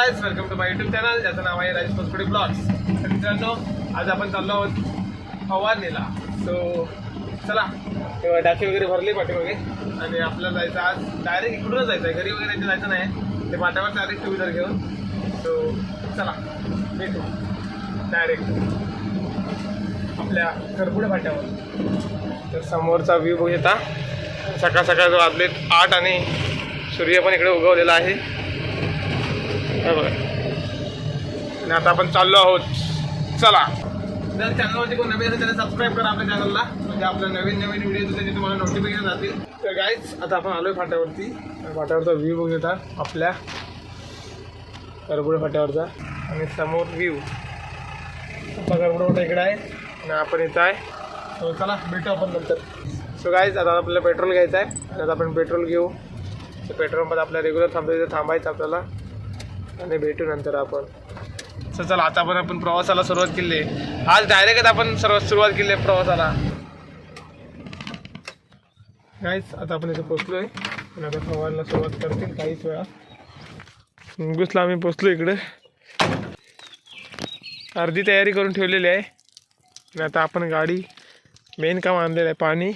Guys, welcome to my YouTube channel ज्याचं नाव आहे राजेश पोस्पडी ब्लॉग्स. तर मित्रांनो, आज आपण चाललो आहोत फवारणीला. सो चला, टाकी वगैरे भरली पाठीमागे आणि आपल्याला जायचं आज डायरेक्ट इकडूनच जायचं आहे. घरी वगैरे जायचं नाही, ते पाठ्यावर डायरेक्ट टू व्हीलर घेऊन. सो चला भेटू डायरेक्ट आपल्या खरपुडे फाट्यावर. तर समोरचा व्ह्यू बघू येता. सकाळ सकाळ वाजलेत 8 आणि सूर्य पण इकडे उगवलेला आहे बघा. आणि आता आपण चाललो आहोत. चला, जर चॅनलवरती कोण नवीन असेल त्याला सबस्क्राईब करा आपल्या चॅनलला, म्हणजे आपल्या नवीन नवीन व्हिडिओ होते ते तुम्हाला नोटिफिकेशन जातील. तर गाईज, आता आपण आलो आहे फाट्यावरती. फाट्यावरचा व्ह्यू बघू येता आपल्या खरपुडे फाट्यावरचा. आणि समोर व्ह्यू आपला खरपुडे फाटा इकडे आहे आणि आपण इथं आहे. सो चला भेटू आपण नंतर. सो गाईज, आता आपल्याला पेट्रोल घ्यायचं आहे आणि आता आपण पेट्रोल घेऊ. तर पेट्रोल पंप आपल्या रेग्युलर थांबायचं आपल्याला आणि भेटू नंतर आपण. सो चला, आता आपण प्रवासाला सुरुवात केली आहे. आज डायरेक्ट आपण सुरुवात केली आहे प्रवासाला. गाईज, आता आपण इथे पोचलो आहे आणि आता फवारणीला सुरुवात करतील काहीच वेळा. मुंगूसला आम्ही पोचलो इकडे. अर्धी तयारी करून ठेवलेली आहे आणि आता आपण गाडी मेन काम आणलेलं आहे पाणी.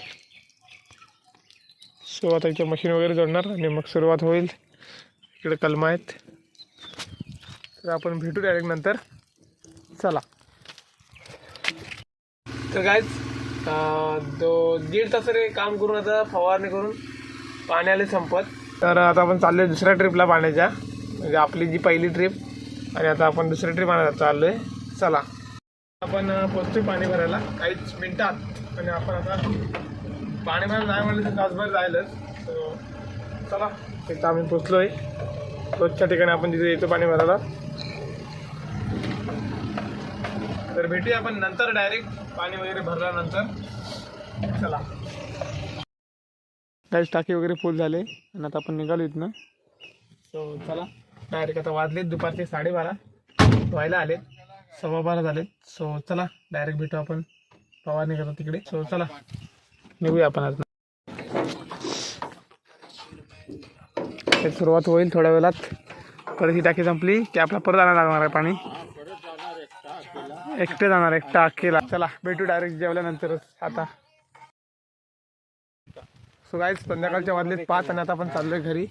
सो आता इथे मशीन वगैरे जोडणार आणि मग सुरुवात होईल. इकडे कलमा आहेत, तर आपण भेटू डायरेक्ट नंतर. चला. तर गाईज, 1.5 तास रे काम करून आता फवारणी करून पाणी आले संपत. तर आता आपण चाललो आहे दुसऱ्या ट्रिपला पाण्याच्या, म्हणजे आपली जी पहिली ट्रिप आणि आता आपण दुसरी ट्रिप आणायला चाललो आहे. चला, आपण पोचतोय पाणी भरायला काहीच मिनटात आणि आपण आता पाणी भरायला जाय म्हणलं तर तासभर जायलाच. तर चला, तिथं आम्ही पोचलो आहे. रोजच्या ठिकाणी आपण तिथे येतो पाणी भरायला. तर भेटूया आपण नंतर डायरेक्ट पाणी वगैरे भरल्यानंतर. चला. गाईस, टाकी वगैरे फुल झाले आणि आता आपण निघालो इथनं. सो चला डायरेक्ट. आता वाजलेत दुपारचे 12:30 व्हायला आलेत, 12:15 झालेत. सो चला डायरेक्ट भेटू आपण फवारणी करतो तिकडे. सो चला निघूया आपण आज. सुरुवात होईल थोड्या वेळात. परत ही टाकी संपली की आपला परत आणायला लागणार आहे पाणी. एकटे जाणार, एकटा अकेला. चला भेटू डायरेक्ट जेवल्यानंतरच आता. सो गाईज, संध्याकाळच्या वाजलेत 5 आणि आता आपण चाललोय घरी.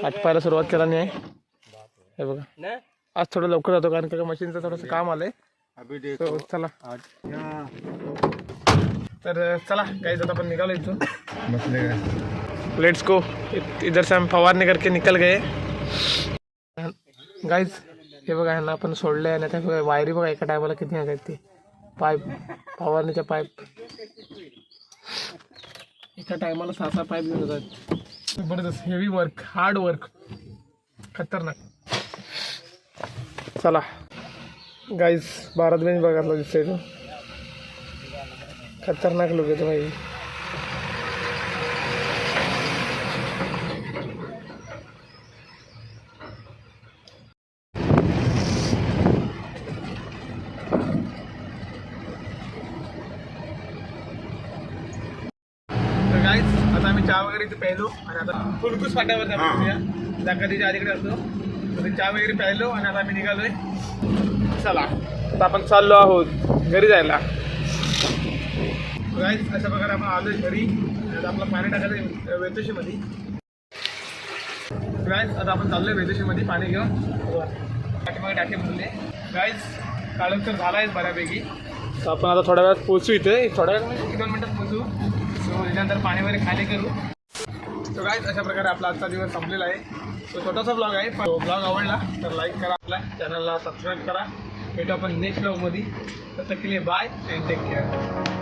आटपायला सुरुवात केला नाही आहे हे बघा. आज थोडं लवकर जातो कारण का मशीनचं थोडंसं काम आलंय. सो चला. तर चला गाईज, आता आपण निघालो इथून. Let's go. इधर से हम फवारणी करके निकल गए. गाईज, हे बघा, ह्यांना आपण सोडलं आहे आणि त्या वायरी बघा एका टायमाला किती आहेत ते पाईप, फवारणीच्या पाईप. एका टायमाला 6 पाईप घेऊन जातात. जबरदस्त हेवी वर्क, हार्ड वर्क, खतरनाक. चला गाईज, भारत बेंच बघायला दिसतंय तो. खतरनाक लोक येतो भाई. गाईज, आता आम्ही चहा वगैरे इथे प्यायलो आणि आता फुलकूस फाट्यावर त्या कधीच्या अलीकडे असतो. तर चहा वगैरे प्यायलो आणि आता आम्ही निघालोय. चला, आता आपण चाललो आहोत घरी जायला. गाईज, अशा प्रकारे आपण आलोय घरी. आता आपलं पाणी टाकायचं वेतोशीमध्ये. गाईज, आता आपण चाललोय वेतोशीमध्ये पाणी घेऊन. पाठीमागे टाके भरले. गाईज, काळोख तर झाला आहे बऱ्यापैकी. तर आपण आता थोड्या वेळात पोहोचू इथे. थोड्या वेळात म्हणजे 2 मिनिटात पोहोचू. सो त्यानंतर पाणी वगैरे खाली करू. सो गाईज, अशा प्रकारे आपला आजचा दिवस संपलेला आहे. सो छोटासा ब्लॉग आहे. ब्लॉग आवडला तर लाईक करा, आपल्या चॅनलला सबस्क्राईब करा. भेटू आपण नेक्स्ट ब्लॉगमध्ये. तसं केले बाय अँड टेक केअर.